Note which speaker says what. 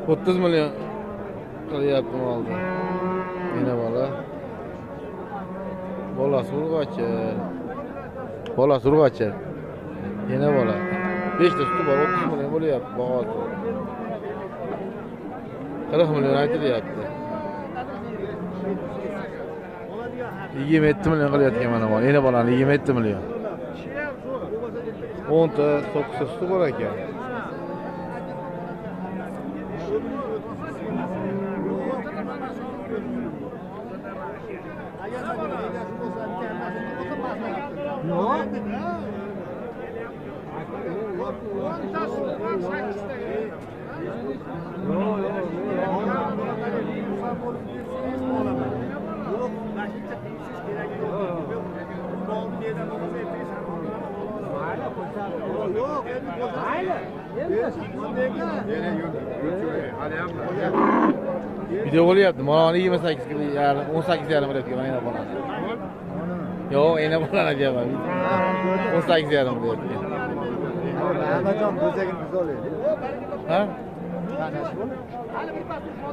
Speaker 1: 30 milyon qilyapti molni. Yine bola. Bolasi urg'ochi. Bolasi urg'ochi. Yine bola. 5 ta suti bor, 30 milyon bo'lyapti bag'osi. 40 milyon aytilyapti. 27 milyon qilyapti mana bu. Yine bolani 27 milyon. 10 ta 9 ta suti bor ekan. Video bo'lyapti. Mana 28 yarim 18 yarim bo'lyapti mana bolani. Yo'q, endi bolani deyapman. 18 yarim bo'lyapti.
Speaker 2: Amajon bo'zagini biz olaylik.
Speaker 1: Ha?